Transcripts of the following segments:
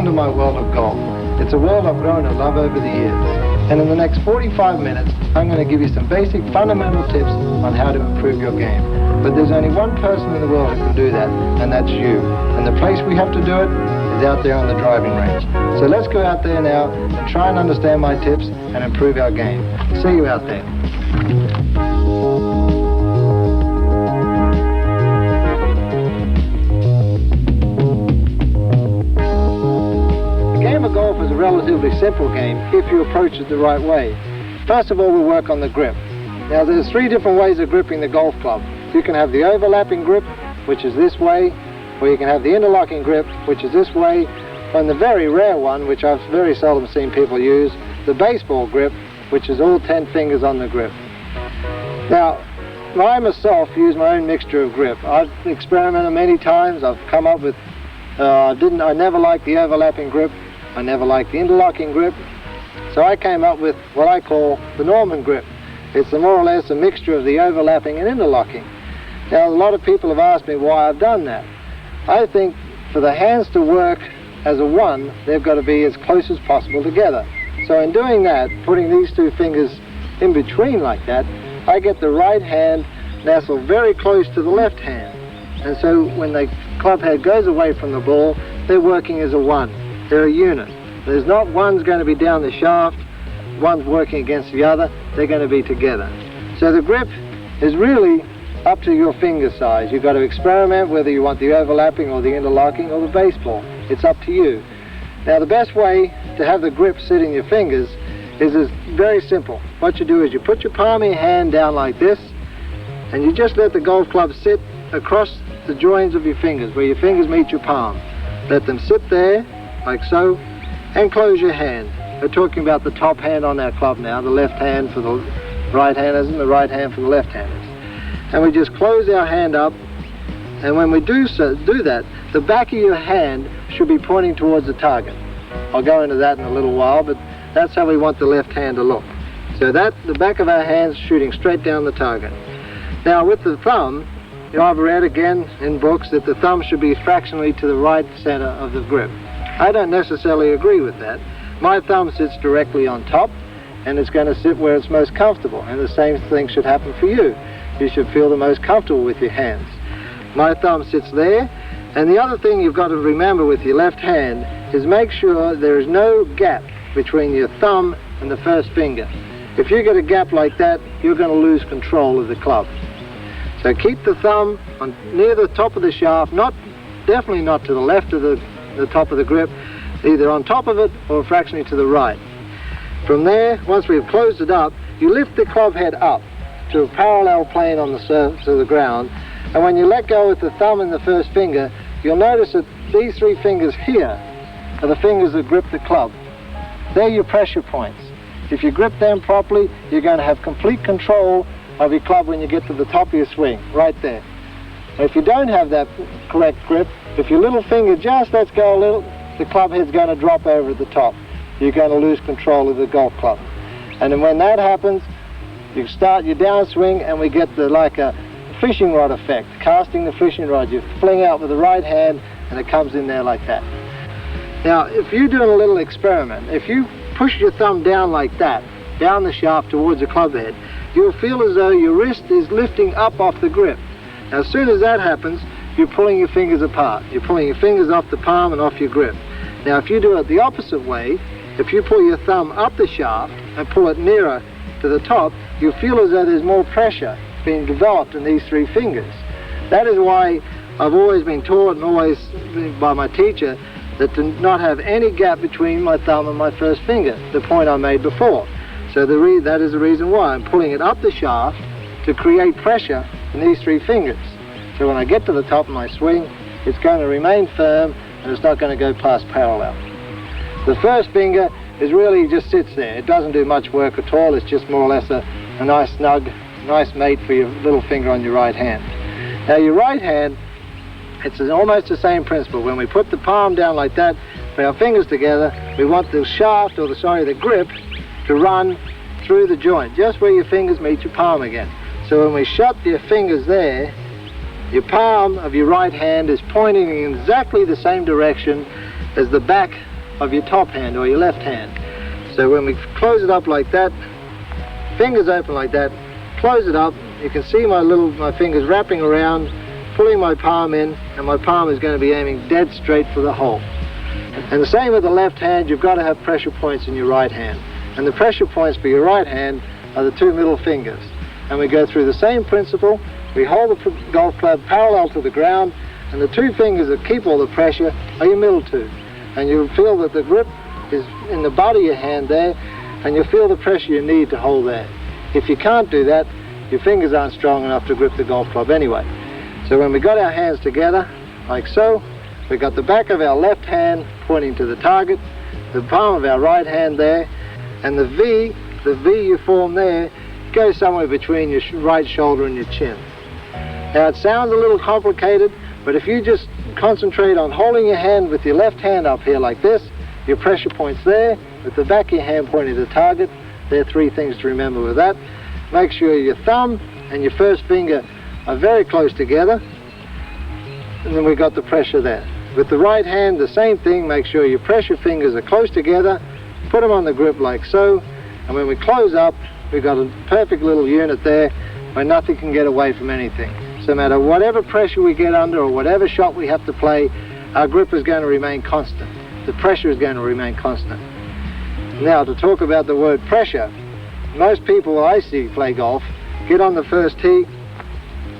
to my world of golf. It's a world I've grown to love over the years. And in the next 45 minutes, I'm going to give you some basic fundamental tips on how to improve your game. But there's only one person in the world who can do that, and that's you. And the place we have to do it is out there on the driving range. So let's go out there now and try and understand my tips and improve our game. See you out there. Golf is a relatively simple game if you approach it the right way. First of all, we work on the grip. Now there's three different ways of gripping the golf club. You can have the overlapping grip, which is this way, or you can have the interlocking grip, which is this way, and the very rare one, which I've very seldom seen people use, the baseball grip, which is all 10 fingers on the grip. Now, I myself use my own mixture of grip. I've experimented many times. I've come up with, I never liked the overlapping grip. I never liked the interlocking grip, so I came up with what I call the Norman grip. It's more or less a mixture of the overlapping and interlocking. Now, a lot of people have asked me why I've done that. I think for the hands to work as a one, they've got to be as close as possible together. So in doing that, putting these two fingers in between like that, I get the right hand nestled very close to the left hand. And so when the club head goes away from the ball, they're working as a one. They're a unit. There's not one's going to be down the shaft, one's working against the other. They're going to be together. So the grip is really up to your finger size. You've got to experiment whether you want the overlapping or the interlocking or the baseball. It's up to you. Now the best way to have the grip sit in your fingers is very simple. What you do is you put your palm of your hand down like this, and you just let the golf club sit across the joins of your fingers, where your fingers meet your palm. Let them sit there, like so, and close your hand. We're talking about the top hand on our club now, the left hand for the right-handers and the right hand for the left-handers. And we just close our hand up, and when we do that, the back of your hand should be pointing towards the target. I'll go into that in a little while, but that's how we want the left hand to look. So that, the back of our hand's shooting straight down the target. Now with the thumb, I've read again in books that the thumb should be fractionally to the right center of the grip. I don't necessarily agree with that. My thumb sits directly on top, and it's going to sit where it's most comfortable, and the same thing should happen for you. You should feel the most comfortable with your hands. My thumb sits there, and the other thing you've got to remember with your left hand is make sure there is no gap between your thumb and the first finger. If you get a gap like that, you're going to lose control of the club. So keep the thumb near the top of the shaft, definitely not to the left of the top of the grip, either on top of it or fractionally to the right. From there, once we've closed it up, you lift the club head up to a parallel plane on the surface of the ground, and when you let go with the thumb and the first finger, you'll notice that these three fingers here are the fingers that grip the club. They're your pressure points. If you grip them properly, you're going to have complete control of your club when you get to the top of your swing, right there. If you don't have that correct grip, if your little finger just lets go a little, the club head's going to drop over at the top. You're going to lose control of the golf club. And then when that happens, you start your downswing, and we get like a fishing rod effect. Casting the fishing rod, you fling out with the right hand, and it comes in there like that. Now, if you're doing a little experiment, if you push your thumb down like that, down the shaft towards the club head, you'll feel as though your wrist is lifting up off the grip. Now, as soon as that happens, you're pulling your fingers apart. You're pulling your fingers off the palm and off your grip. Now, if you do it the opposite way, if you pull your thumb up the shaft and pull it nearer to the top, you feel as though there's more pressure being developed in these three fingers. That is why I've always been taught, and always by my teacher, that to not have any gap between my thumb and my first finger, the point I made before. So that is the reason why I'm pulling it up the shaft to create pressure in these three fingers. So when I get to the top of my swing, it's going to remain firm, and it's not going to go past parallel. The first finger is really just sits there. It doesn't do much work at all. It's just more or less a nice snug, nice mate for your little finger on your right hand. Now your right hand, it's almost the same principle. When we put the palm down like that, put our fingers together, we want the shaft, or the grip, to run through the joint, just where your fingers meet your palm again. So when we shut your fingers there, your palm of your right hand is pointing in exactly the same direction as the back of your top hand or your left hand. So when we close it up like that, fingers open like that, close it up, you can see my fingers wrapping around, pulling my palm in, and my palm is going to be aiming dead straight for the hole. And the same with the left hand, you've got to have pressure points in your right hand. And the pressure points for your right hand are the two middle fingers. And we go through the same principle. We hold the golf club parallel to the ground, and the two fingers that keep all the pressure are your middle two. And you'll feel that the grip is in the body of your hand there, and you'll feel the pressure you need to hold there. If you can't do that, your fingers aren't strong enough to grip the golf club anyway. So when we got our hands together, like so, we got the back of our left hand pointing to the target, the palm of our right hand there, and the V you form there goes somewhere between your right shoulder and your chin. Now it sounds a little complicated, but if you just concentrate on holding your hand with your left hand up here like this, your pressure point's there, with the back of your hand pointing to the target. There are three things to remember with that. Make sure your thumb and your first finger are very close together, and then we've got the pressure there. With the right hand, the same thing. Make sure your pressure fingers are close together, put them on the grip like so, and when we close up, we've got a perfect little unit there where nothing can get away from anything. So no matter whatever pressure we get under or whatever shot we have to play, our grip is going to remain constant. The pressure is going to remain constant. Now, to talk about the word pressure, most people I see play golf get on the first tee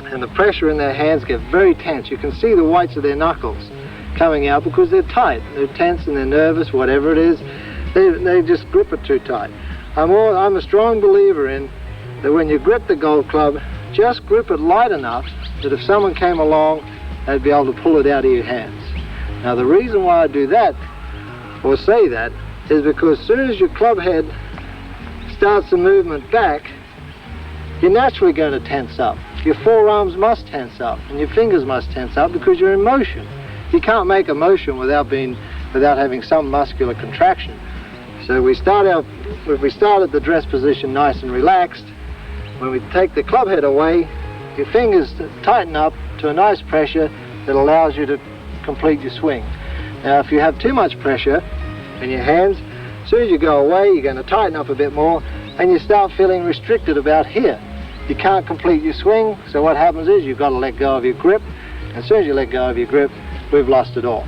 and the pressure in their hands get very tense. You can see the whites of their knuckles coming out because they're tight. They're tense and they're nervous, whatever it is. They just grip it too tight. I'm a strong believer in that when you grip the golf club, just grip it light enough that if someone came along, they'd be able to pull it out of your hands. Now the reason why I do that, or say that, is because as soon as your club head starts the movement back, you're naturally going to tense up. Your forearms must tense up and your fingers must tense up because you're in motion. You can't make a motion without having some muscular contraction. So we start at the dress position nice and relaxed. When we take the club head away, your fingers tighten up to a nice pressure that allows you to complete your swing. Now if you have too much pressure in your hands, as soon as you go away, you're going to tighten up a bit more and you start feeling restricted about here. You can't complete your swing, so what happens is you've got to let go of your grip. As soon as you let go of your grip, we've lost it all.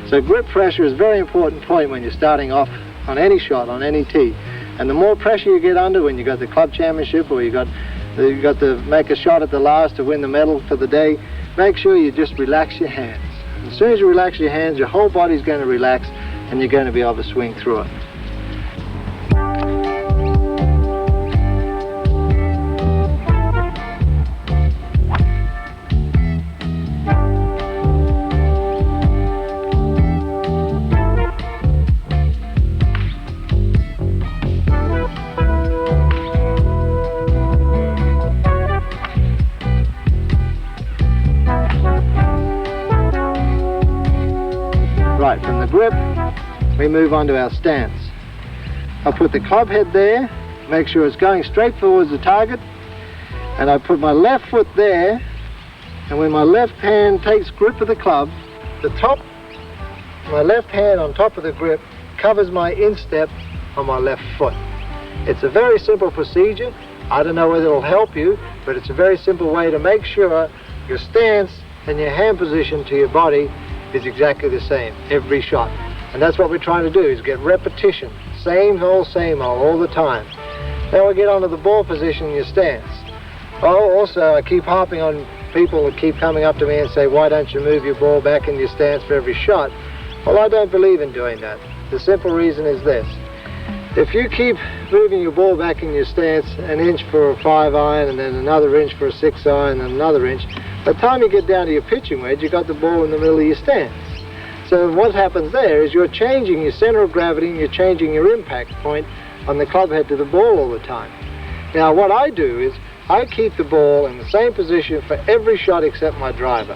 So grip pressure is a very important point when you're starting off on any shot, on any tee. And the more pressure you get under when you got the club championship or you got to make a shot at the last to win the medal for the day, make sure you just relax your hands. As soon as you relax your hands, your whole body's going to relax and you're going to be able to swing through it. Right, from the grip, we move on to our stance. I'll put the club head there, make sure it's going straight towards the target, and I put my left foot there, and when my left hand takes grip of the club, my left hand on top of the grip covers my instep on my left foot. It's a very simple procedure. I don't know whether it'll help you, but it's a very simple way to make sure your stance and your hand position to your body is exactly the same every shot. And that's what we're trying to do, is get repetition. Same hole, all the time. Now we get onto the ball position in your stance. Oh, also I keep harping on people that keep coming up to me and say, why don't you move your ball back in your stance for every shot? Well, I don't believe in doing that. The simple reason is this. If you keep moving your ball back in your stance an inch for a 5-iron and then another inch for a 6-iron and another inch, by the time you get down to your pitching wedge, you've got the ball in the middle of your stance. So what happens there is you're changing your center of gravity and you're changing your impact point on the club head to the ball all the time. Now what I do is I keep the ball in the same position for every shot except my driver.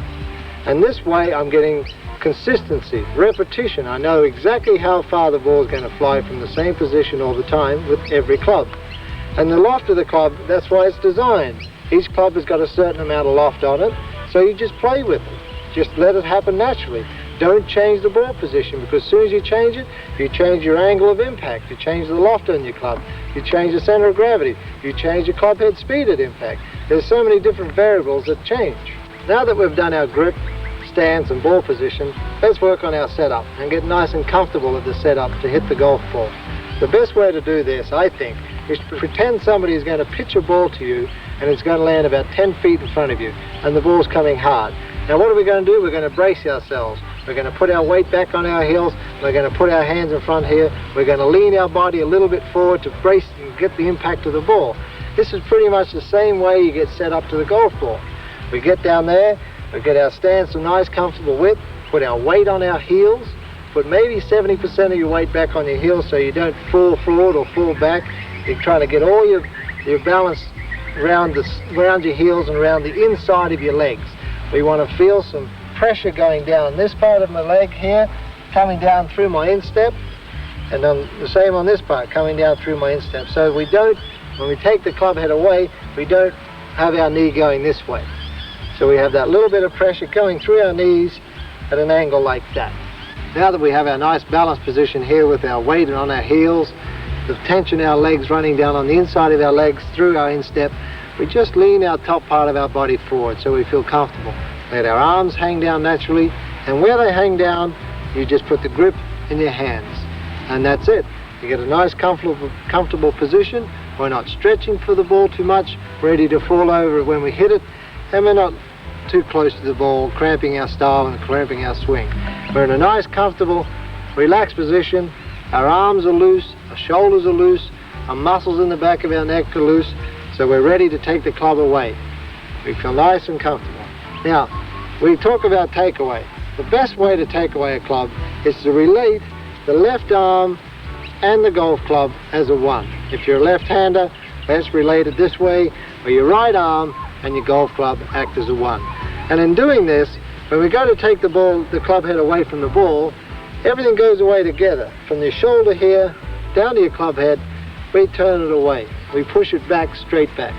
And this way I'm getting consistency, repetition. I know exactly how far the ball is going to fly from the same position all the time with every club. And the loft of the club, that's why it's designed. Each club has got a certain amount of loft on it, so you just play with it. Just let it happen naturally. Don't change the ball position, because as soon as you change it, you change your angle of impact, you change the loft on your club, you change the center of gravity, you change your club head speed at impact. There's so many different variables that change. Now that we've done our grip, stance and ball position, let's work on our setup and get nice and comfortable at the setup to hit the golf ball. The best way to do this, I think, is to pretend somebody is going to pitch a ball to you and it's going to land about 10 feet in front of you and the ball's coming hard. Now what are we going to do? We're going to brace ourselves. We're going to put our weight back on our heels. We're going to put our hands in front here. We're going to lean our body a little bit forward to brace and get the impact of the ball. This is pretty much the same way you get set up to the golf ball. We get down there, we get our stance a nice comfortable width, put our weight on our heels, put maybe 70% of your weight back on your heels so you don't fall forward or fall back. You're trying to get all your balance around your heels and around the inside of your legs. We want to feel some pressure going down this part of my leg here, coming down through my instep, and then the same on this part, coming down through my instep. So we don't, when we take the club head away, we don't have our knee going this way. So we have that little bit of pressure going through our knees at an angle like that. Now that we have our nice balanced position here with our weight on our heels, the tension in our legs running down on the inside of our legs through our instep, we just lean our top part of our body forward so we feel comfortable. Let our arms hang down naturally, and where they hang down, you just put the grip in your hands. And that's it. You get a nice comfortable position. We're not stretching for the ball too much, ready to fall over when we hit it, and we're not too close to the ball, cramping our style and cramping our swing. We're in a nice, comfortable, relaxed position. Our arms are loose, our shoulders are loose, our muscles in the back of our neck are loose, so we're ready to take the club away. We feel nice and comfortable. Now, we talk about takeaway. The best way to take away a club is to relate the left arm and the golf club as a one. If you're a left-hander, let's relate it this way, where your right arm and your golf club act as a one. And in doing this, when we go to take the club head away from the ball, everything goes away together. From your shoulder here, down to your club head, we turn it away. We push it back, straight back.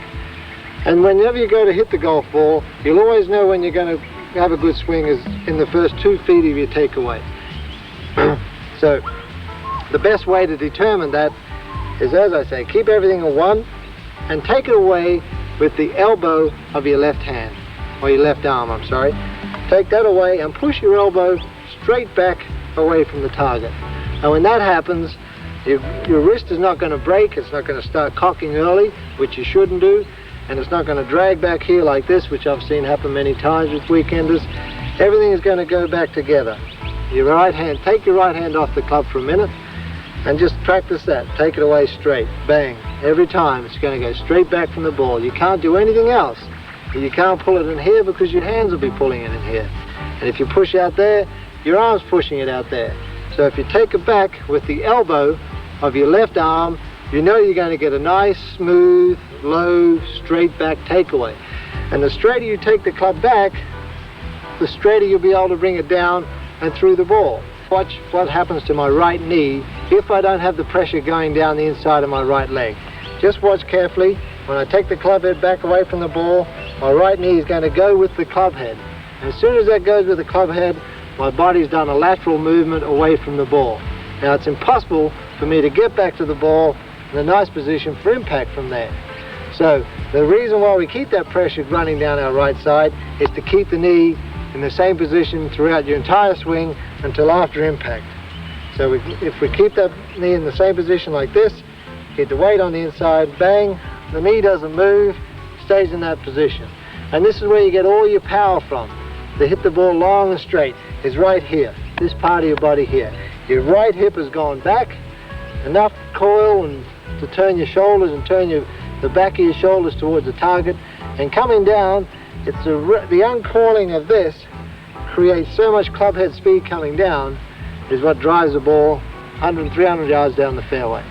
And whenever you go to hit the golf ball, you'll always know when you're going to have a good swing is in the first 2 feet of your takeaway. So the best way to determine that is, as I say, keep everything a one and take it away with the elbow of your left hand, or your left arm, I'm sorry. Take that away and push your elbow straight back away from the target. And when that happens, your wrist is not going to break, it's not going to start cocking early, which you shouldn't do, and it's not going to drag back here like this, which I've seen happen many times with weekenders. Everything is going to go back together. Your right hand, take your right hand off the club for a minute and just practice that. Take it away straight, bang. Every time it's going to go straight back from the ball. You can't do anything else. You can't pull it in here because your hands will be pulling it in here. And if you push out there, your arm's pushing it out there. So if you take it back with the elbow of your left arm, you know you're going to get a nice, smooth, low, straight back takeaway. And the straighter you take the club back, the straighter you'll be able to bring it down and through the ball. Watch what happens to my right knee if I don't have the pressure going down the inside of my right leg. Just watch carefully. When I take the club head back away from the ball, my right knee is going to go with the club head. And as soon as that goes with the club head, my body's done a lateral movement away from the ball. Now it's impossible for me to get back to the ball in a nice position for impact from there. So the reason why we keep that pressure running down our right side is to keep the knee in the same position throughout your entire swing until after impact. So if we keep that knee in the same position like this, get the weight on the inside, bang, the knee doesn't move, stays in that position. And this is where you get all your power from. To hit the ball long and straight is right here, this part of your body here. Your right hip has gone back, enough coil and to turn your shoulders and turn the back of your shoulders towards the target. And coming down, it's the uncoiling of this creates so much club head speed coming down is what drives the ball 100, 300 yards down the fairway.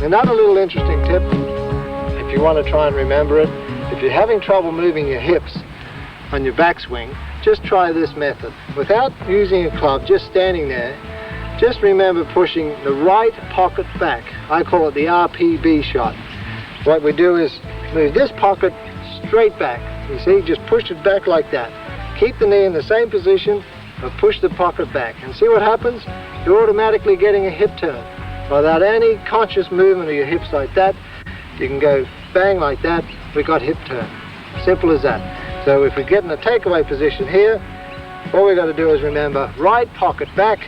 Another little interesting tip, if you want to try and remember it, if you're having trouble moving your hips on your backswing, just try this method. Without using a club, just standing there, just remember pushing the right pocket back. I call it the RPB shot. What we do is move this pocket straight back. You see, just push it back like that. Keep the knee in the same position, but push the pocket back. And see what happens? You're automatically getting a hip turn. Without any conscious movement of your hips like that, you can go bang like that, we got hip turn. Simple as that. So if we get in a takeaway position here, all we got to do is remember right pocket back,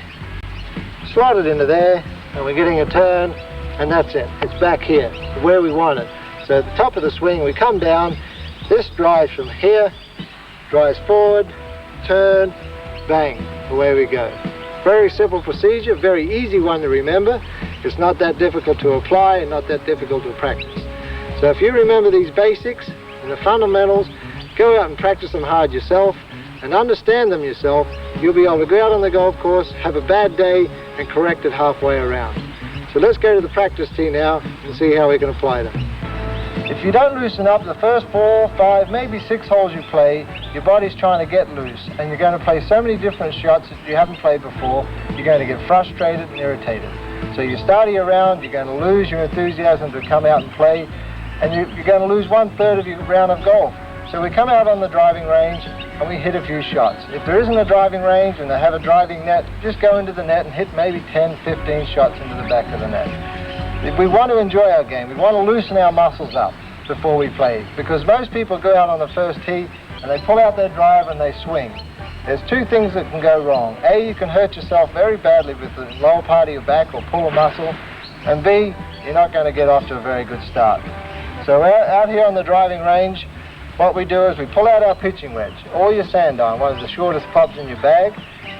slot it into there, and we're getting a turn, and that's it. It's back here, where we want it. So at the top of the swing, we come down, this drives from here, drives forward, turn, bang, away we go. Very simple procedure, very easy one to remember. It's not that difficult to apply and not that difficult to practice. So if you remember these basics and the fundamentals, go out and practice them hard yourself and understand them yourself, you'll be able to go out on the golf course, have a bad day, and correct it halfway around. So let's go to the practice tee now and see how we can apply them. If you don't loosen up the first 4, 5, maybe 6 holes you play, your body's trying to get loose, and you're going to play so many different shots that you haven't played before, you're going to get frustrated and irritated. So you start your round, you're going to lose your enthusiasm to come out and play, and you're going to lose 1/3 of your round of golf. So we come out on the driving range and we hit a few shots. If there isn't a driving range and they have a driving net, just go into the net and hit maybe 10, 15 shots into the back of the net. If we want to enjoy our game, we want to loosen our muscles up before we play, because most people go out on the first tee and they pull out their drive and they swing. There's 2 things that can go wrong. A, you can hurt yourself very badly with the lower part of your back or pull a muscle, and B, you're not going to get off to a very good start. So out here on the driving range, what we do is we pull out our pitching wedge, or your sand iron, one of the shortest clubs in your bag,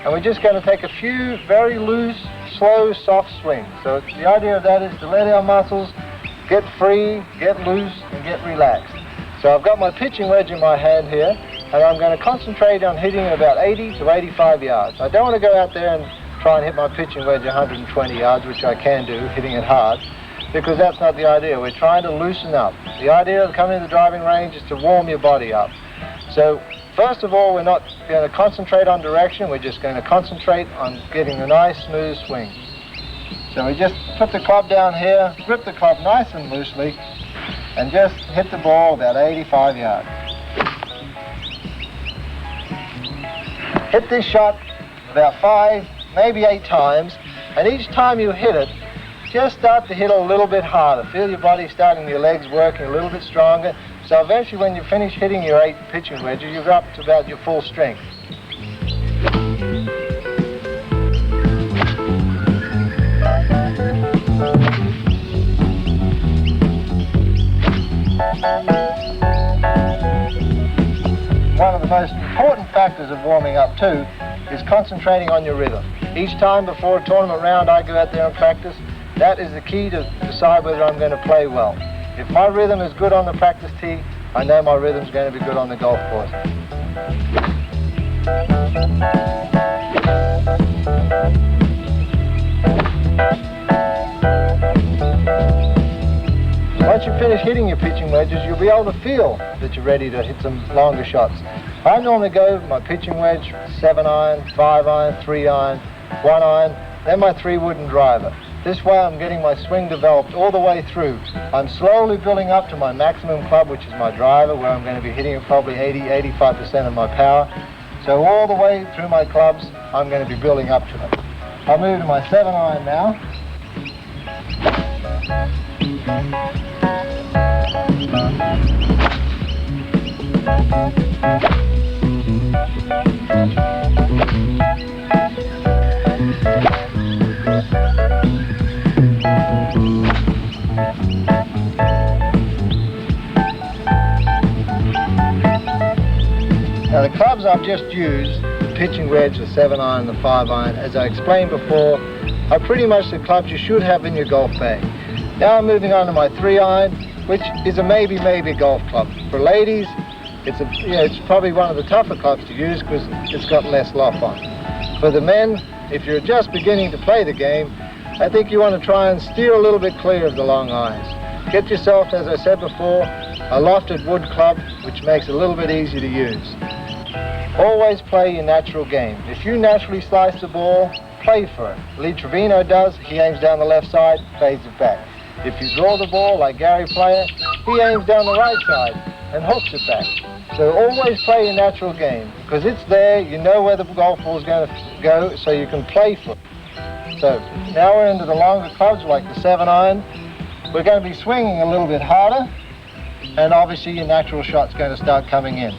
and we're just going to take a few very loose, slow, soft swings. So the idea of that is to let our muscles get free, get loose, and get relaxed. So I've got my pitching wedge in my hand here, and I'm going to concentrate on hitting it about 80 to 85 yards. I don't want to go out there and try and hit my pitching wedge 120 yards, which I can do, hitting it hard, because that's not the idea. We're trying to loosen up. The idea of coming to the driving range is to warm your body up. So first of all, we're not going to concentrate on direction, we're just going to concentrate on getting a nice smooth swing. So we just put the club down here, grip the club nice and loosely, and just hit the ball about 85 yards. Hit this shot about 5, maybe 8 times, and each time you hit it, just start to hit a little bit harder. Feel your body starting, your legs working a little bit stronger. So eventually when you finish hitting your 8 pitching wedges, you're up to about your full strength. One of the most important factors of warming up too is concentrating on your rhythm. Each time before a tournament round I go out there and practice, that is the key to decide whether I'm going to play well. If my rhythm is good on the practice tee, I know my rhythm's going to be good on the golf course. Once you finish hitting your pitching wedges, you'll be able to feel that you're ready to hit some longer shots. I normally go with my pitching wedge, 7-iron, 5-iron, 3-iron, 1-iron, then my 3-wooden driver. This way I'm getting my swing developed all the way through. I'm slowly building up to my maximum club, which is my driver, where I'm going to be hitting it probably 80-85% of my power. So all the way through my clubs, I'm going to be building up to it. I'll move to my 7-iron now. Now the clubs I've just used, the pitching wedge, the 7-iron, the 5-iron, as I explained before, are pretty much the clubs you should have in your golf bag. Now I'm moving on to my 3-iron, which is a maybe golf club. For ladies, it's probably one of the tougher clubs to use because it's got less loft on. For the men, if you're just beginning to play the game, I think you want to try and steer a little bit clear of the long irons. Get yourself, as I said before, a lofted wood club, which makes it a little bit easier to use. Always play your natural game. If you naturally slice the ball, play for it. Lee Trevino does. He aims down the left side, fades it back. If you draw the ball like Gary Player, he aims down the right side and hooks it back. So always play your natural game, because it's there, you know where the golf ball is going to go, so you can play for it. So now we're into the longer clubs like the 7-iron. We're going to be swinging a little bit harder, and obviously your natural shot's going to start coming in.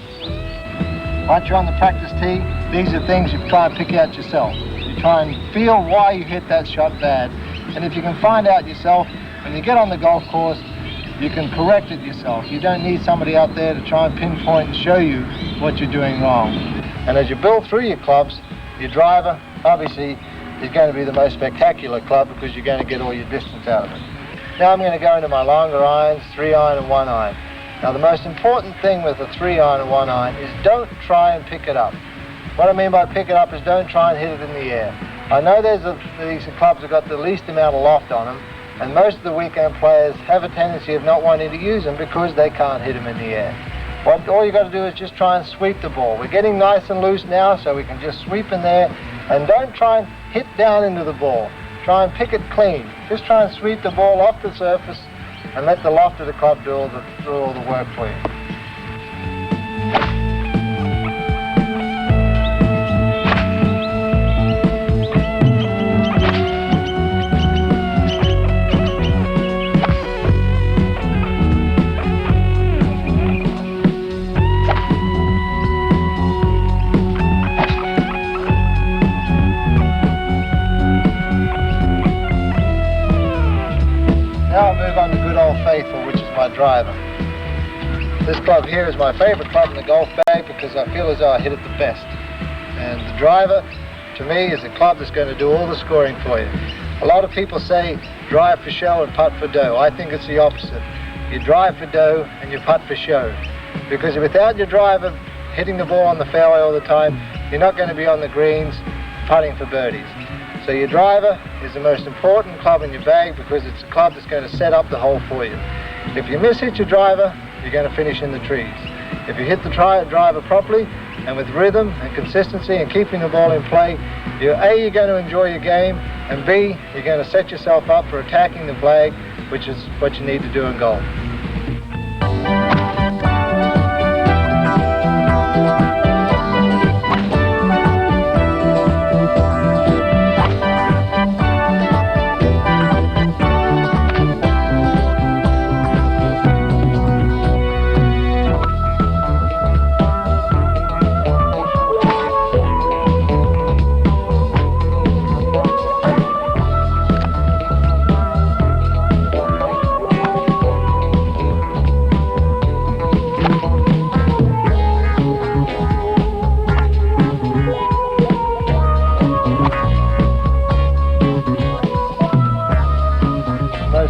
Once you're on the practice tee, these are things you try and pick out yourself. You try and feel why you hit that shot bad, and if you can find out yourself, when you get on the golf course, you can correct it yourself. You don't need somebody out there to try and pinpoint and show you what you're doing wrong. And as you build through your clubs, your driver, obviously, is going to be the most spectacular club because you're going to get all your distance out of it. Now I'm going to go into my longer irons, 3-iron and 1-iron. Now the most important thing with a 3-iron and 1-iron is don't try and pick it up. What I mean by pick it up is don't try and hit it in the air. I know these clubs have got the least amount of loft on them, and most of the weekend players have a tendency of not wanting to use them because they can't hit them in the air. All you got to do is just try and sweep the ball. We're getting nice and loose now, so we can just sweep in there, and don't try and hit down into the ball. Try and pick it clean. Just try and sweep the ball off the surface and let the loft of the club do all the work for you. Now I'll move on to good old faithful, which is my driver. This club here is my favorite club in the golf bag because I feel as though I hit it the best. And the driver, to me, is a club that's going to do all the scoring for you. A lot of people say drive for show and putt for dough. I think it's the opposite. You drive for dough and you putt for show. Because without your driver hitting the ball on the fairway all the time, you're not going to be on the greens putting for birdies. So your driver is the most important club in your bag because it's a club that's going to set up the hole for you. If you miss-hit your driver, you're going to finish in the trees. If you hit the driver properly and with rhythm and consistency and keeping the ball in play, you're going to enjoy your game, and B, you're going to set yourself up for attacking the flag, which is what you need to do in golf.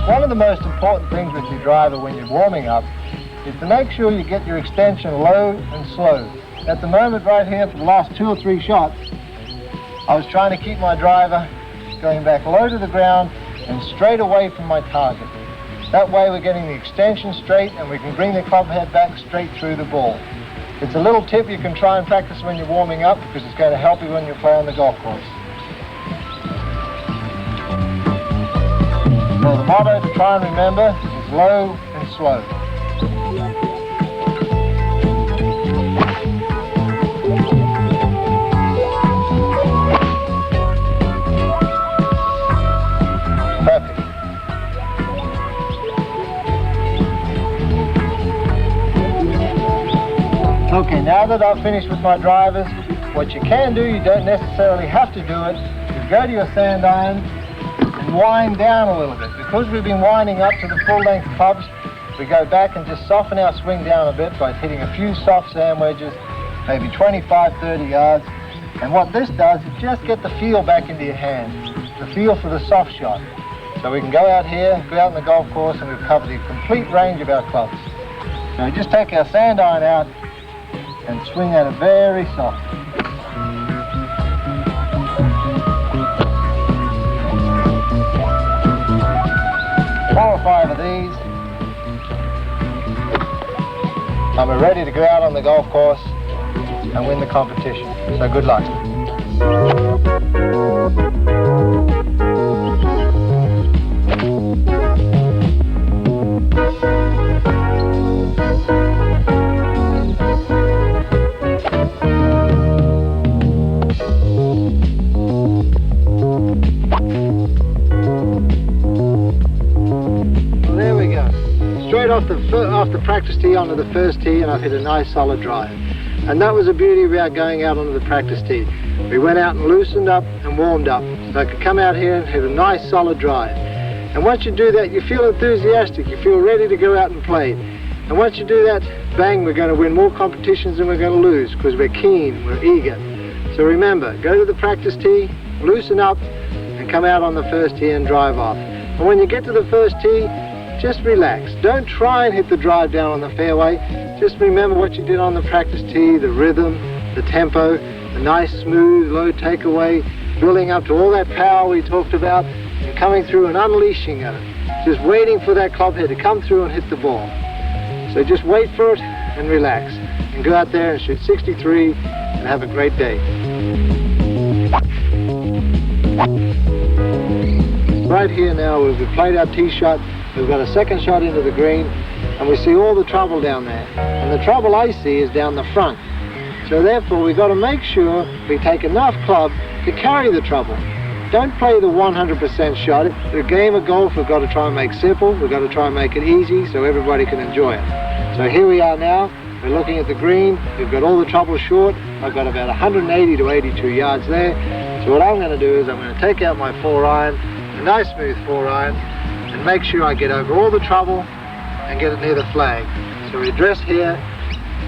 One of the most important things with your driver when you're warming up is to make sure you get your extension low and slow. At the moment right here, for the last 2 or 3 shots, I was trying to keep my driver going back low to the ground and straight away from my target. That way we're getting the extension straight and we can bring the club head back straight through the ball. It's a little tip you can try and practice when you're warming up because it's going to help you when you play on the golf course. So the motto to try and remember is low and slow. Perfect. Okay, now that I've finished with my drivers, what you can do, you don't necessarily have to do it, is go to your sand iron and wind down a little bit. Because we've been winding up to the full-length clubs, we go back and just soften our swing down a bit by hitting a few soft sand wedges, maybe 25, 30 yards. And what this does is just get the feel back into your hand, the feel for the soft shot. So we can go out here, go out on the golf course, and we've covered the complete range of our clubs. So we just take our sand iron out and swing at it very soft. or 5 of these, and we're ready to go out on the golf course and win the competition. So good luck. Off the practice tee onto the first tee, and I've hit a nice solid drive. And that was the beauty about going out onto the practice tee. We went out and loosened up and warmed up, so I could come out here and hit a nice solid drive. And once you do that, you feel enthusiastic, you feel ready to go out and play. And once you do that, bang, we're going to win more competitions than we're going to lose, because we're keen, we're eager. So remember, go to the practice tee, loosen up, and come out on the first tee and drive off. And when you get to the first tee, just relax. Don't try and hit the drive down on the fairway. Just remember what you did on the practice tee, the rhythm, the tempo, the nice, smooth, low takeaway, building up to all that power we talked about, and coming through and unleashing of it. Just waiting for that club head to come through and hit the ball. So just wait for it and relax. And go out there and shoot 63 and have a great day. Right here now, we've played our tee shot. We've got a second shot into the green, and we see all the trouble down there. And the trouble I see is down the front. So therefore, we've got to make sure we take enough club to carry the trouble. Don't play the 100% shot. The game of golf, we've got to try and make simple. We've got to try and make it easy so everybody can enjoy it. So here we are now. We're looking at the green. We've got all the trouble short. I've got about 180 to 82 yards there. So what I'm going to do is I'm going to take out my 4-iron, a nice smooth 4-iron, and make sure I get over all the trouble and get it near the flag. So we address here,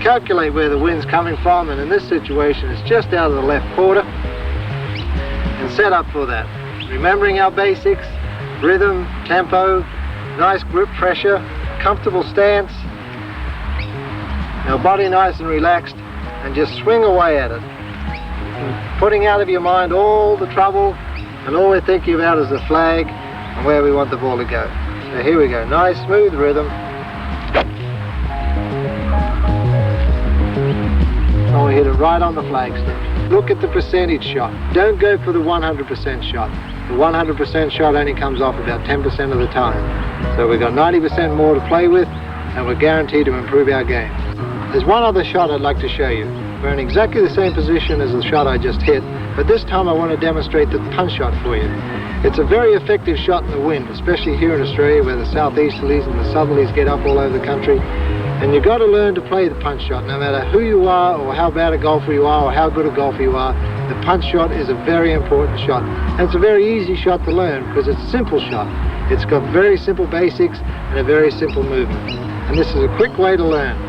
calculate where the wind's coming from, and in this situation it's just out of the left quarter, and set up for that. Remembering our basics, rhythm, tempo, nice grip pressure, comfortable stance, our body nice and relaxed, and just swing away at it. And putting out of your mind all the trouble, and all we're thinking about is the flag and where we want the ball to go. So here we go, nice smooth rhythm. And we hit it right on the flagstick. Look at the percentage shot. Don't go for the 100% shot. The 100% shot only comes off about 10% of the time. So we've got 90% more to play with, and we're guaranteed to improve our game. There's one other shot I'd like to show you. We're in exactly the same position as the shot I just hit, but this time I want to demonstrate the punch shot for you. It's a very effective shot in the wind, especially here in Australia where the southeasterlies and the southerlies get up all over the country. And you've got to learn to play the punch shot. No matter who you are, or how bad a golfer you are, or how good a golfer you are, the punch shot is a very important shot. And it's a very easy shot to learn because it's a simple shot. It's got very simple basics and a very simple movement. And this is a quick way to learn.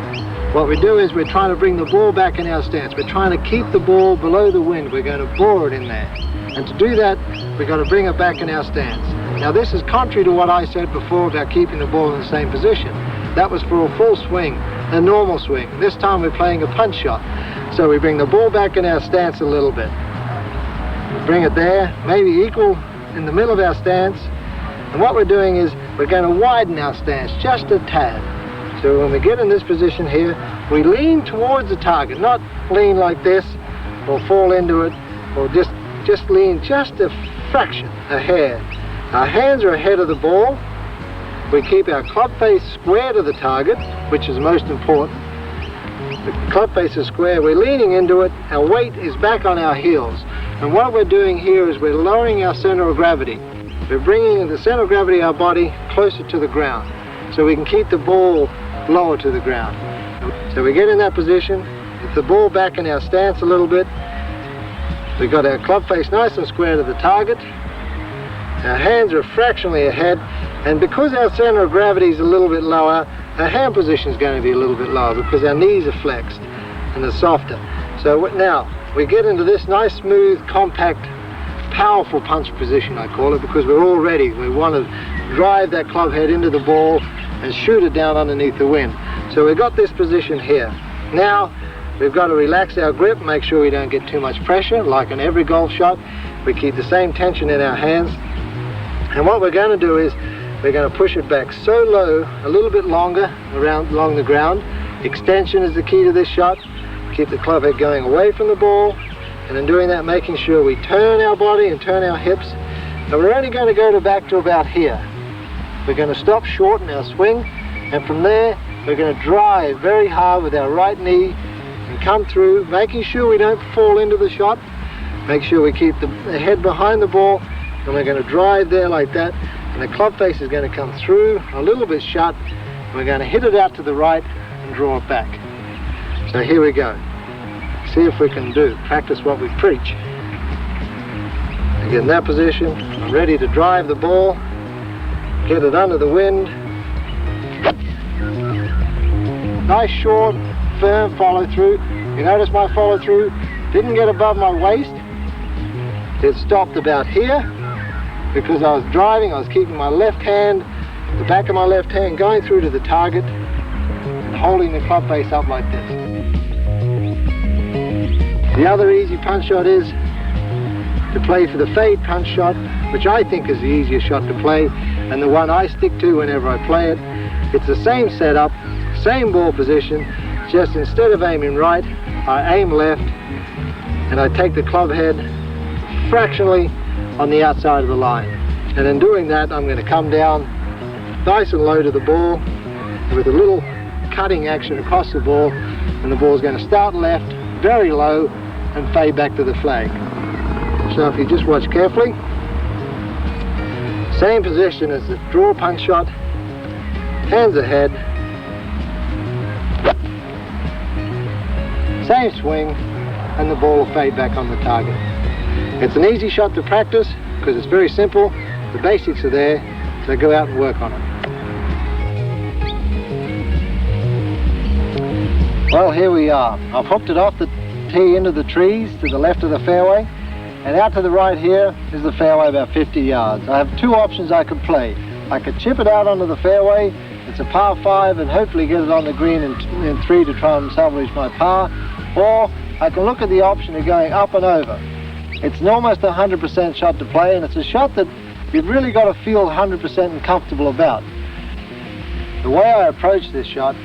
What we do is we're trying to bring the ball back in our stance. We're trying to keep the ball below the wind. We're going to bore it in there. And to do that, we've got to bring it back in our stance. Now this is contrary to what I said before about keeping the ball in the same position. That was for a full swing, a normal swing. This time we're playing a punch shot. So we bring the ball back in our stance a little bit. We bring it there, maybe equal in the middle of our stance. And what we're doing is we're going to widen our stance just a tad. So when we get in this position here, we lean towards the target, not lean like this or fall into it, or just lean just a fraction, a hair. Our hands are ahead of the ball. We keep our club face square to the target, which is most important. The club face is square, we're leaning into it, our weight is back on our heels. And what we're doing here is we're lowering our center of gravity. We're bringing the center of gravity of our body closer to the ground, so we can keep the ball lower to the ground. So we get in that position, with the ball back in our stance a little bit. We've got our club face nice and square to the target. Our hands are fractionally ahead, and because our center of gravity is a little bit lower, our hand position is going to be a little bit lower because our knees are flexed and they're softer. So now we get into this nice, smooth, compact, powerful punch position, I call it, because we're all ready. We want to drive that club head into the ball and shoot it down underneath the wind. So we've got this position here. Now we've got to relax our grip, make sure we don't get too much pressure. Like in every golf shot, we keep the same tension in our hands. And what we're going to do is we're going to push it back so low, a little bit longer along the ground. Extension is the key to this shot. Keep the club head going away from the ball, and in doing that, making sure we turn our body and turn our hips. And we're only going to go back to about here. We're going to stop short in our swing, and from there, we're going to drive very hard with our right knee and come through, making sure we don't fall into the shot. Make sure we keep the head behind the ball, and we're going to drive there like that. And the club face is going to come through a little bit shut. We're going to hit it out to the right and draw it back. So here we go. See if we can practice what we preach. I get in that position, I'm ready to drive the ball, get it under the wind. Nice short, firm follow through. You notice my follow through didn't get above my waist. It stopped about here because I was driving, I was keeping my left hand, the back of my left hand going through to the target and holding the club face up like this. The other easy punch shot is to play for the fade punch shot, which I think is the easiest shot to play and the one I stick to whenever I play it. It's the same setup, same ball position, just instead of aiming right, I aim left and I take the club head fractionally on the outside of the line. And in doing that, I'm going to come down nice and low to the ball with a little cutting action across the ball, and the ball is going to start left, very low, and fade back to the flag. So if you just watch carefully, same position as the draw punch shot, hands ahead, same swing, and the ball will fade back on the target. It's an easy shot to practice because it's very simple. The basics are there, so go out and work on it. Well, here we are. I've hooked it off the tee into the trees to the left of the fairway, and out to the right here is the fairway about 50 yards. I have two options I could play. I could chip it out onto the fairway, it's a par 5, and hopefully get it on the green in 3 to try and salvage my par, or I can look at the option of going up and over. It's an almost 100% shot to play, and it's a shot that you've really got to feel 100% and comfortable about. The way I approach this shot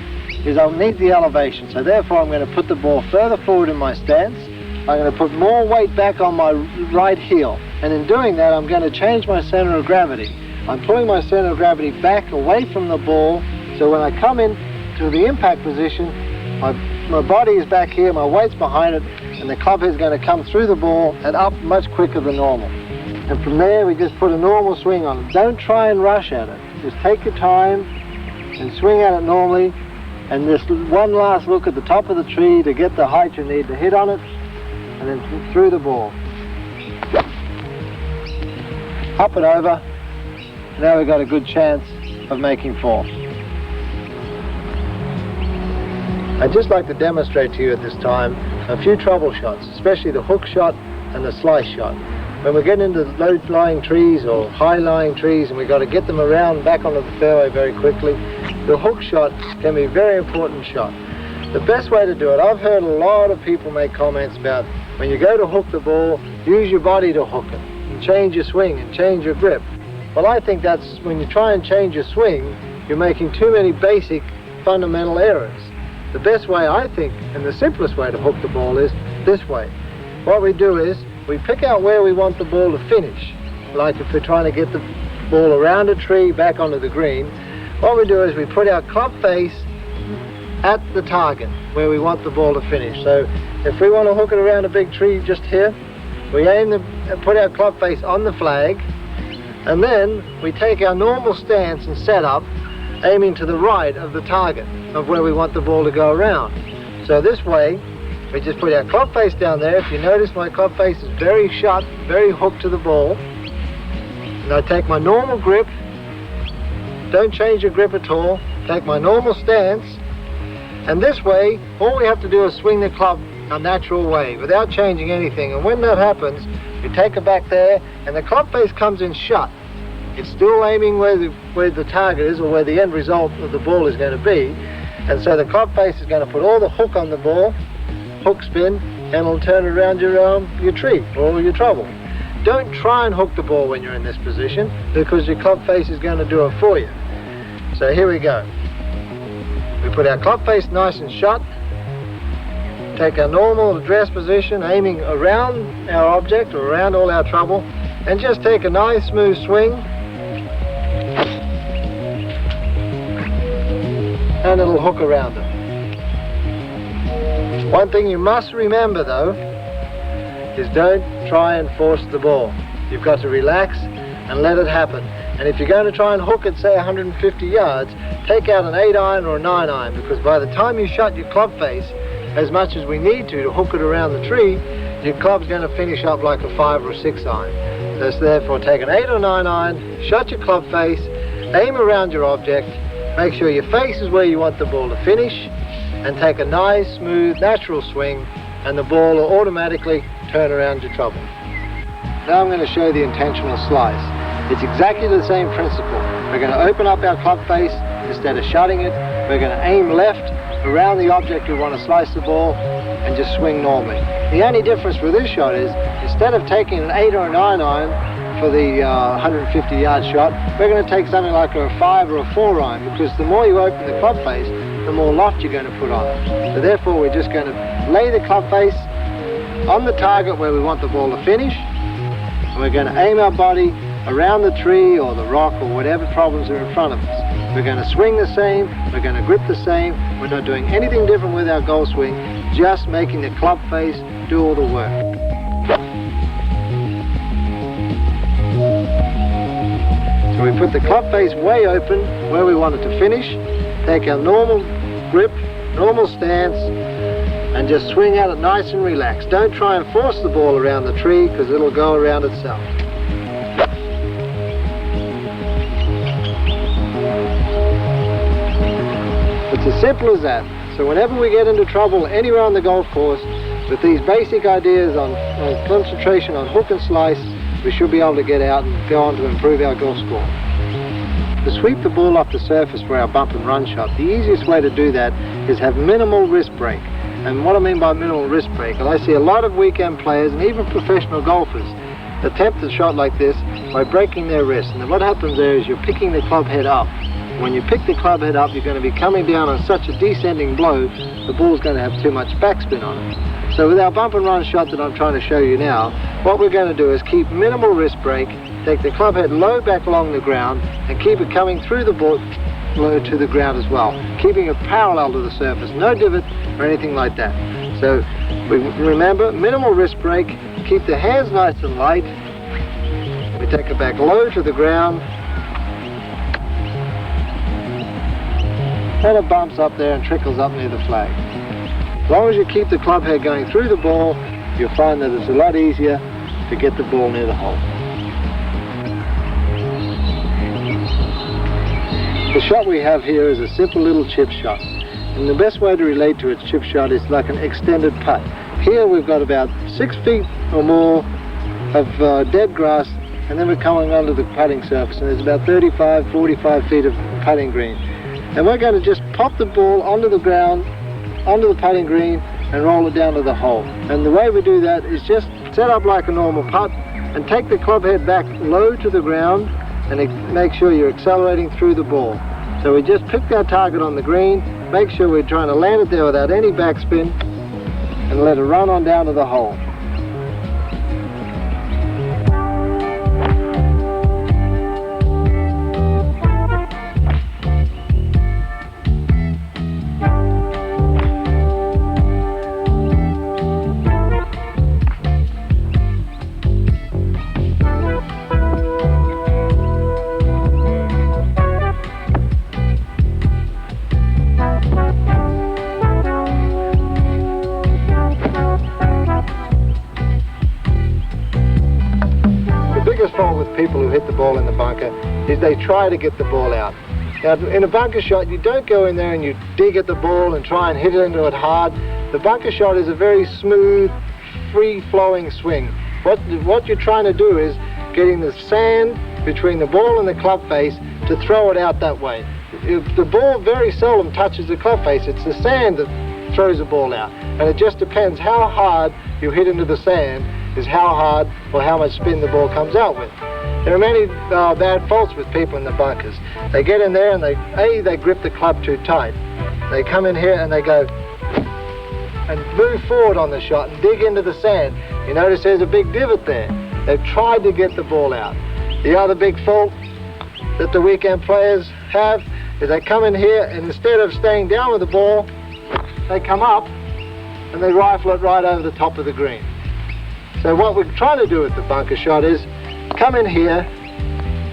is I'll need the elevation, so therefore I'm going to put the ball further forward in my stance. I'm going to put more weight back on my right heel, and in doing that I'm going to change my center of gravity. I'm pulling my center of gravity back away from the ball, so when I come in to the impact position, my body is back here, my weight's behind it, and the club head is going to come through the ball and up much quicker than normal. And from there we just put a normal swing on it. Don't try and rush at it. Just take your time and swing at it normally, and just one last look at the top of the tree to get the height you need to hit on it, and then through the ball. Up and over. Now we've got a good chance of making 4. I'd just like to demonstrate to you at this time a few trouble shots, especially the hook shot and the slice shot. When we get into low-lying trees or high-lying trees and we've got to get them around back onto the fairway very quickly, the hook shot can be a very important shot. The best way to do it, I've heard a lot of people make comments about when you go to hook the ball, use your body to hook it, and change your swing and change your grip. Well, I think that's when you try and change your swing, you're making too many basic fundamental errors. The best way, I think, and the simplest way to hook the ball is this way. What we do is we pick out where we want the ball to finish. Like if we're trying to get the ball around a tree back onto the green, what we do is we put our club face at the target where we want the ball to finish. So if we want to hook it around a big tree just here, we aim to put our club face on the flag, and then we take our normal stance and setup, aiming to the right of the target of where we want the ball to go around. So this way, we just put our club face down there. If you notice, my club face is very shut, very hooked to the ball. And I take my normal grip, don't change your grip at all, take my normal stance, and this way, all we have to do is swing the club a natural way, without changing anything. And when that happens, you take it back there, and the club face comes in shut. It's still aiming where the target is, or where the end result of the ball is going to be. And so the club face is going to put all the hook on the ball, hook spin, and it'll turn around your tree or your trouble. don't try and hook the ball when you're in this position, because your club face is going to do it for you. So here we go. We put our club face nice and shut, take our normal address position, aiming around our object or around all our trouble, and just take a nice smooth swing, and it'll hook around it. One thing you must remember though is don't try and force the ball. You've got to relax and let it happen. And if you're going to try and hook it, say 150 yards, take out an 8-iron or a 9-iron, because by the time you shut your club face as much as we need to hook it around the tree, your club's going to finish up like a 5 or a 6-iron. So therefore take an 8 or 9-iron, shut your club face, aim around your object, make sure your face is where you want the ball to finish, and take a nice, smooth, natural swing, and the ball will automatically turn around your trouble. Now I'm going to show the intentional slice. It's exactly the same principle. We're going to open up our club face instead of shutting it. We're going to aim left around the object we want to slice the ball and just swing normally. The only difference with this shot is, instead of taking an 8 or a 9-iron for the 150-yard shot, we're going to take something like a 5 or a 4-iron, because the more you open the club face, the more loft you're going to put on it. So therefore we're just going to lay the club face on the target where we want the ball to finish, and we're going to aim our body around the tree or the rock or whatever problems are in front of us. We're going to swing the same, we're going to grip the same, we're not doing anything different with our golf swing, just making the club face do all the work. So we put the club face way open where we want it to finish, take our normal grip, normal stance, and just swing at it nice and relaxed. Don't try and force the ball around the tree, because it'll go around itself. It's as simple as that. So whenever we get into trouble anywhere on the golf course, with these basic ideas on concentration on hook and slice, we should be able to get out and go on to improve our golf score. To sweep the ball off the surface for our bump and run shot, the easiest way to do that is have minimal wrist break. And what I mean by minimal wrist break, I see a lot of weekend players and even professional golfers attempt a shot like this by breaking their wrist. And what happens there is you're picking the club head up. When you pick the club head up, you're going to be coming down on such a descending blow, the ball's going to have too much backspin on it. So with our bump and run shot that I'm trying to show you now, what we're going to do is keep minimal wrist break, take the club head low back along the ground, and keep it coming through the ball low to the ground as well, keeping it parallel to the surface, no divot or anything like that. So remember, minimal wrist break, keep the hands nice and light. We take it back low to the ground, and it bumps up there and trickles up near the flag. As long as you keep the club head going through the ball, you'll find that it's a lot easier to get the ball near the hole. The shot we have here is a simple little chip shot, and the best way to relate to a chip shot is like an extended putt. Here we've got about 6 feet or more of dead grass, and then we're coming onto the putting surface, and there's about 35-45 feet of putting green. And we're going to just pop the ball onto the ground, onto the putting green, and roll it down to the hole. And the way we do that is just set up like a normal putt and take the club head back low to the ground, and make sure you're accelerating through the ball. So we just pick our target on the green, make sure we're trying to land it there without any backspin, and let it run on down to the hole. People who hit the ball in the bunker is they try to get the ball out. Now in a bunker shot, you don't go in there and you dig at the ball and try and hit it into it hard. The bunker shot is a very smooth, free-flowing swing. What you're trying to do is getting the sand between the ball and the club face to throw it out that way. The ball very seldom touches the club face. It's the sand that throws the ball out, and it just depends how hard you hit into the sand is how hard or how much spin the ball comes out with. There are many bad faults with people in the bunkers. They get in there and they grip the club too tight. They come in here and they go and move forward on the shot and dig into the sand. You notice there's a big divot there. They've tried to get the ball out. The other big fault that the weekend players have is they come in here and instead of staying down with the ball, they come up and they rifle it right over the top of the green. So what we're trying to do with the bunker shot is come in here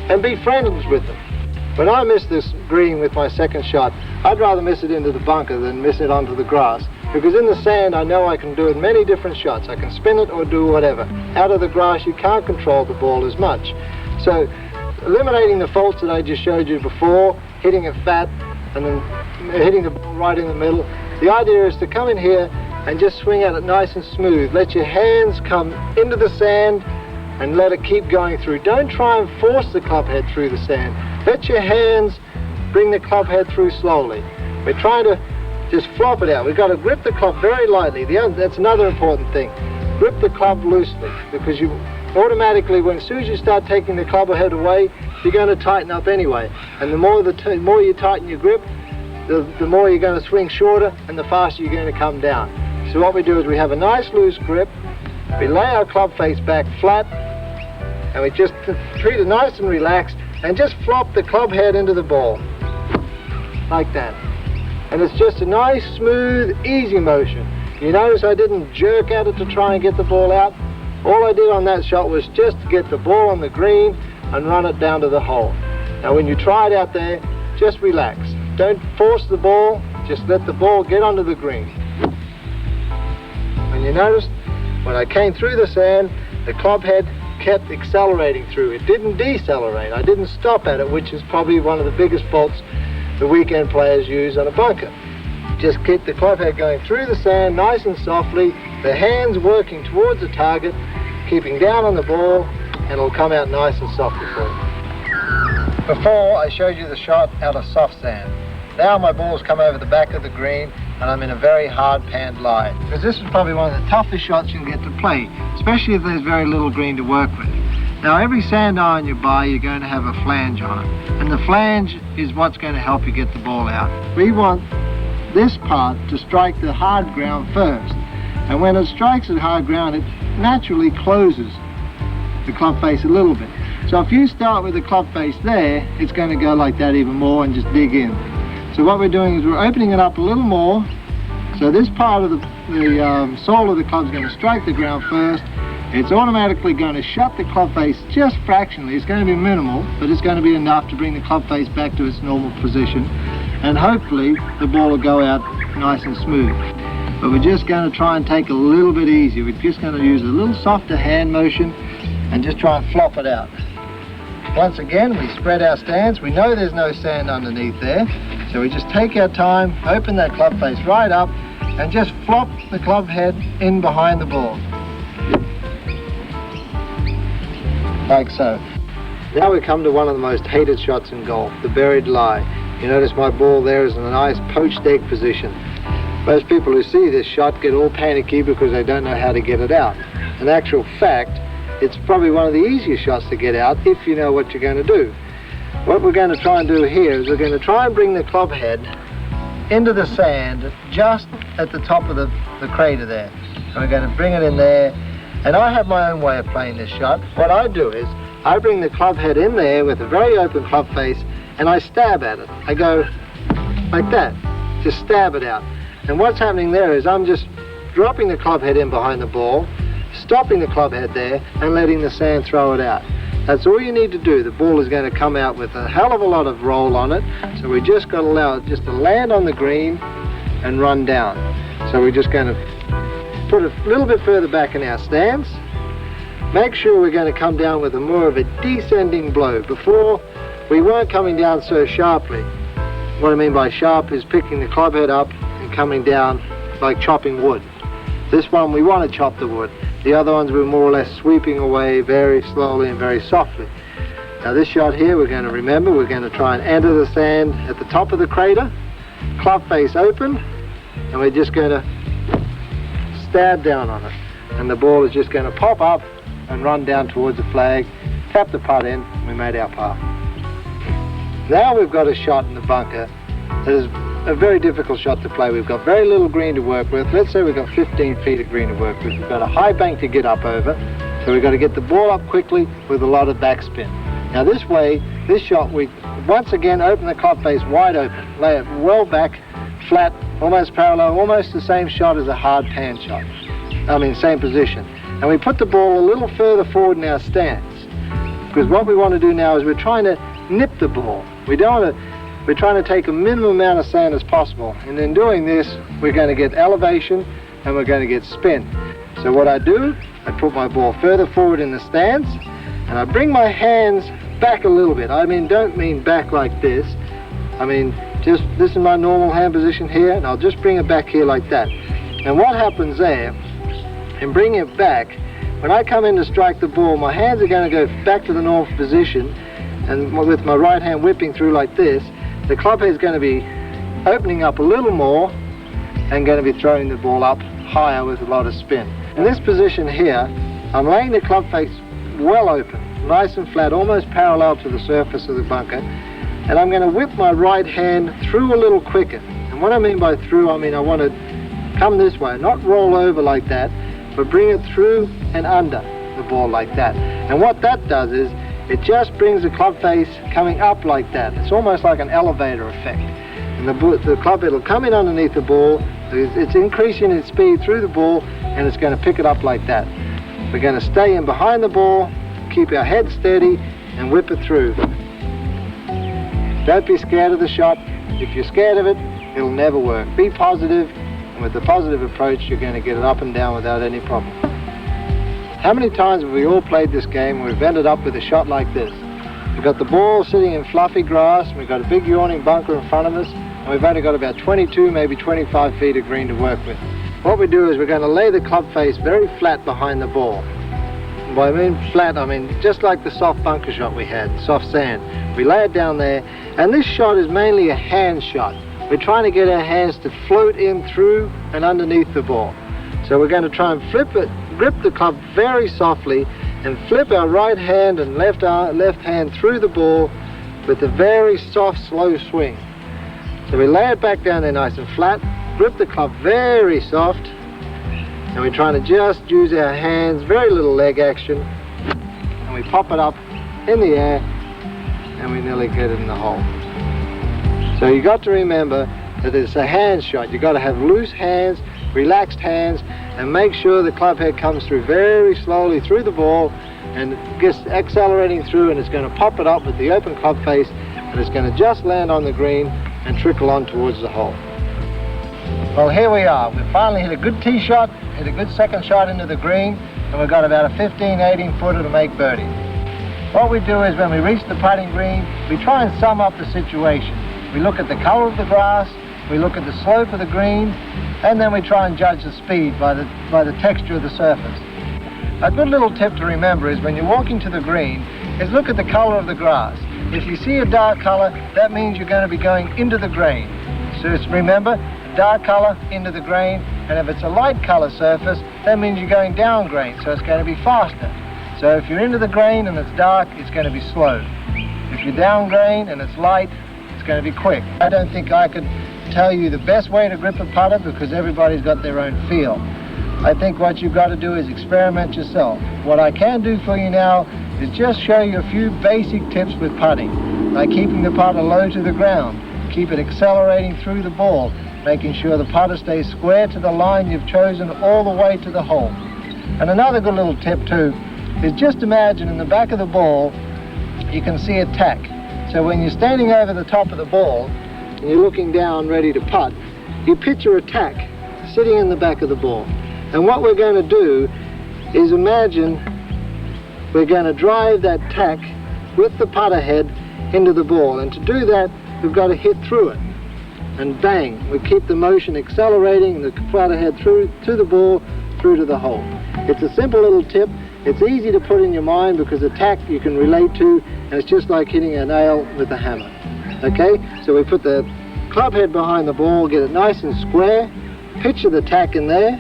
and be friends with them. When I miss this green with my second shot, I'd rather miss it into the bunker than miss it onto the grass, because in the sand I know I can do it many different shots. I can spin it or do whatever. Out of the grass you can't control the ball as much. So eliminating the faults that I just showed you before, hitting it fat and then hitting the ball right in the middle, the idea is to come in here and just swing at it nice and smooth. Let your hands come into the sand and let it keep going through. Don't try and force the club head through the sand. Let your hands bring the club head through slowly. We're trying to just flop it out. We've got to grip the club very lightly. That's another important thing. Grip the club loosely, because you automatically, as soon as you start taking the club head away, you're going to tighten up anyway. And the more you tighten your grip, the more you're going to swing shorter and the faster you're going to come down. So what we do is we have a nice loose grip, we lay our club face back flat, and we just treat it nice and relaxed and just flop the club head into the ball, like that. And it's just a nice, smooth, easy motion. You notice I didn't jerk at it to try and get the ball out. All I did on that shot was just to get the ball on the green and run it down to the hole. Now when you try it out there, just relax. Don't force the ball, just let the ball get onto the green. And you notice when I came through the sand, the club head kept accelerating through. It didn't decelerate. I didn't stop at it, which is probably one of the biggest faults the weekend players use on a bunker. Just keep the club head going through the sand nice and softly, the hands working towards the target, keeping down on the ball, and it'll come out nice and softly for you. Before I showed you the shot out of soft sand. Now my ball's come over the back of the green and I'm in a very hard panned lie. Because this is probably one of the toughest shots you can get to play, especially if there's very little green to work with. Now every sand iron you buy, you're going to have a flange on it. And the flange is what's going to help you get the ball out. We want this part to strike the hard ground first. And when it strikes the hard ground, it naturally closes the club face a little bit. So if you start with the club face there, it's going to go like that even more and just dig in. So what we're doing is we're opening it up a little more. So this part of the sole of the club is going to strike the ground first. It's automatically going to shut the club face just fractionally. It's going to be minimal, but it's going to be enough to bring the club face back to its normal position. And hopefully the ball will go out nice and smooth. But we're just going to try and take a little bit easier. We're just going to use a little softer hand motion and just try and flop it out. Once again, we spread our stance. We know there's no sand underneath there. So we just take our time, open that club face right up, and just flop the club head in behind the ball. Like so. Now we come to one of the most hated shots in golf, the buried lie. You notice my ball there is in a nice poached egg position. Most people who see this shot get all panicky because they don't know how to get it out. In actual fact, it's probably one of the easiest shots to get out if you know what you're going to do. What we're going to try and do here is we're going to try and bring the club head into the sand just at the top of the crater there. And we're going to bring it in there. And I have my own way of playing this shot. What I do is I bring the club head in there with a very open club face and I stab at it. I go like that, just stab it out. And what's happening there is I'm just dropping the club head in behind the ball, stopping the club head there and letting the sand throw it out. That's all you need to do. The ball is going to come out with a hell of a lot of roll on it, so we just got to allow it just to land on the green and run down. So we're just going to put it a little bit further back in our stance. Make sure we're going to come down with a more of a descending blow. Before, we weren't coming down so sharply. What I mean by sharp is picking the club head up and coming down like chopping wood. This one we want to chop the wood. The other ones we're more or less sweeping away very slowly and very softly. Now this shot here, we're going to remember, we're going to try and enter the sand at the top of the crater, club face open, and we're just going to stab down on it. and the ball is just going to pop up and run down towards the flag, tap the putt in, and we made our par. Now we've got a shot in the bunker that is a very difficult shot to play. We've got very little green to work with. Let's say we've got 15 feet of green to work with. We've got a high bank to get up over, so we've got to get the ball up quickly with a lot of backspin. Now this way, this shot, we once again open the club face wide open, lay it well back, flat, almost parallel, almost the same shot as a hard pan shot. I mean, same position. And we put the ball a little further forward in our stance, because what we want to do now is we're trying to nip the ball. We're trying to take a minimum amount of sand as possible. And in doing this, we're going to get elevation and we're going to get spin. So what I do, I put my ball further forward in the stance and I bring my hands back a little bit. I mean, don't mean back like this. I mean, just this is my normal hand position here, and I'll just bring it back here like that. And what happens there, in bringing it back, when I come in to strike the ball, my hands are going to go back to the normal position, and with my right hand whipping through like this, the club head is going to be opening up a little more and going to be throwing the ball up higher with a lot of spin. In this position here, I'm laying the club face well open, nice and flat, almost parallel to the surface of the bunker, and I'm going to whip my right hand through a little quicker. And what I mean by through, I mean I want to come this way, not roll over like that, but bring it through and under the ball like that. And what that does is, it just brings the club face coming up like that. It's almost like an elevator effect. And the club head will come in underneath the ball, it's increasing its speed through the ball, and it's going to pick it up like that. We're going to stay in behind the ball, keep our head steady, and whip it through. Don't be scared of the shot. If you're scared of it, it'll never work. Be positive, and with the positive approach, you're going to get it up and down without any problem. How many times have we all played this game and we've ended up with a shot like this? We've got the ball sitting in fluffy grass, we've got a big yawning bunker in front of us, and we've only got about 22, maybe 25 feet of green to work with. What we do is we're going to lay the club face very flat behind the ball. And by I mean flat, I mean just like the soft bunker shot we had, soft sand. We lay it down there, and this shot is mainly a hand shot. We're trying to get our hands to float in through and underneath the ball. So we're going to try and flip it, grip the club very softly and flip our right hand and left hand through the ball with a very soft, slow swing. So we lay it back down there nice and flat, grip the club very soft, and we're trying to just use our hands, very little leg action, and we pop it up in the air and we nearly get it in the hole. So you got to remember that it's a hand shot. You got to have loose hands, relaxed hands, and make sure the club head comes through very slowly through the ball and gets accelerating through, and it's going to pop it up with the open club face, and it's going to just land on the green and trickle on towards the hole. Well, here we are. We finally hit a good tee shot, hit a good second shot into the green, and we've got about a 15-18 footer to make birdie. What we do is when we reach the putting green, we try and sum up the situation. We look at the color of the grass, we look at the slope of the green, and then we try and judge the speed by the texture of the surface. A good little tip to remember is when you're walking to the green is look at the color of the grass. If you see a dark color, that means you're going to be going into the grain. So just remember, dark color into the grain, and if it's a light color surface, that means you're going down grain, so it's going to be faster. So if you're into the grain and it's dark, it's going to be slow. If you're down grain and it's light, it's going to be quick. I don't think I could tell you the best way to grip a putter because everybody's got their own feel. I think what you've got to do is experiment yourself. What I can do for you now is just show you a few basic tips with putting, like keeping the putter low to the ground, keep it accelerating through the ball, making sure the putter stays square to the line you've chosen all the way to the hole. And another good little tip too is just imagine in the back of the ball you can see a tack. So when you're standing over the top of the ball and you're looking down ready to putt, you picture a tack sitting in the back of the ball. And what we're going to do is imagine we're going to drive that tack with the putter head into the ball. And to do that, we've got to hit through it. And bang, we keep the motion accelerating, the putter head through to the ball, through to the hole. It's a simple little tip. It's easy to put in your mind because the tack you can relate to, and it's just like hitting a nail with a hammer. Okay, so we put the club head behind the ball, get it nice and square, picture the tack in there,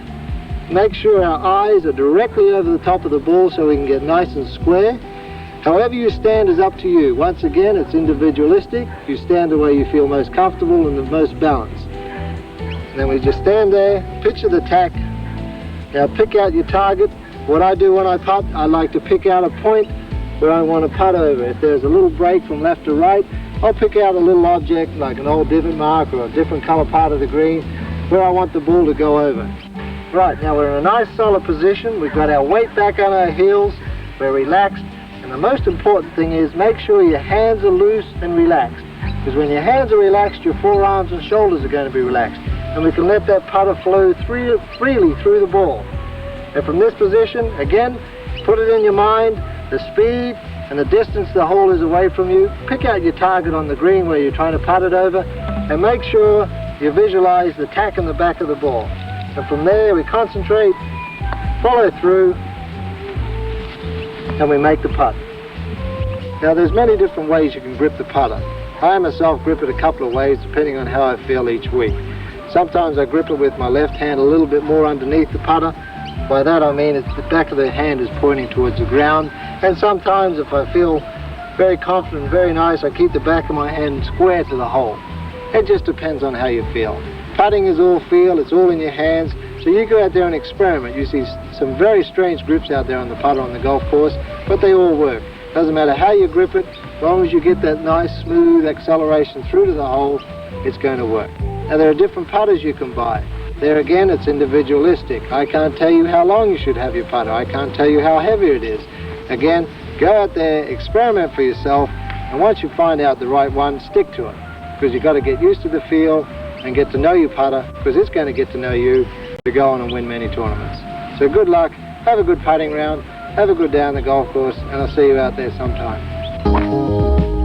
Make sure our eyes are directly over the top of the ball so we can get nice and square. However you stand is up to you. Once again, it's individualistic. You stand the way you feel most comfortable and the most balanced. And then we just stand there, picture the tack. Now pick out your target. What I do when I putt, I like to pick out a point where I want to putt over. If there's a little break from left to right, I'll pick out a little object like an old divot mark or a different color part of the green where I want the ball to go over. Right, now we're in a nice solid position. We've got our weight back on our heels. We're relaxed. And the most important thing is make sure your hands are loose and relaxed. Because when your hands are relaxed, your forearms and shoulders are going to be relaxed. And we can let that putter flow freely through the ball. And from this position, again, put it in your mind, the speed and the distance the hole is away from you. Pick out your target on the green where you're trying to putt it over, and make sure you visualize the tack in the back of the ball. And from there, we concentrate, follow through, and we make the putt. Now there's many different ways you can grip the putter. I myself grip it a couple of ways depending on how I feel each week. Sometimes I grip it with my left hand a little bit more underneath the putter. By that I mean the back of the hand is pointing towards the ground. And sometimes if I feel very confident and very nice, I keep the back of my hand square to the hole. It just depends on how you feel. Putting is all feel, it's all in your hands. So you go out there and experiment. You see some very strange grips out there on the putter on the golf course, but they all work. Doesn't matter how you grip it, as long as you get that nice smooth acceleration through to the hole, it's going to work. Now there are different putters you can buy. There again, it's individualistic. I can't tell you how long you should have your putter. I can't tell you how heavy it is. Again, go out there, experiment for yourself, and once you find out the right one, stick to it. Because you've got to get used to the feel and get to know your putter, because it's going to get to know you to go on and win many tournaments. So good luck, have a good putting round, have a good day on the golf course, and I'll see you out there sometime.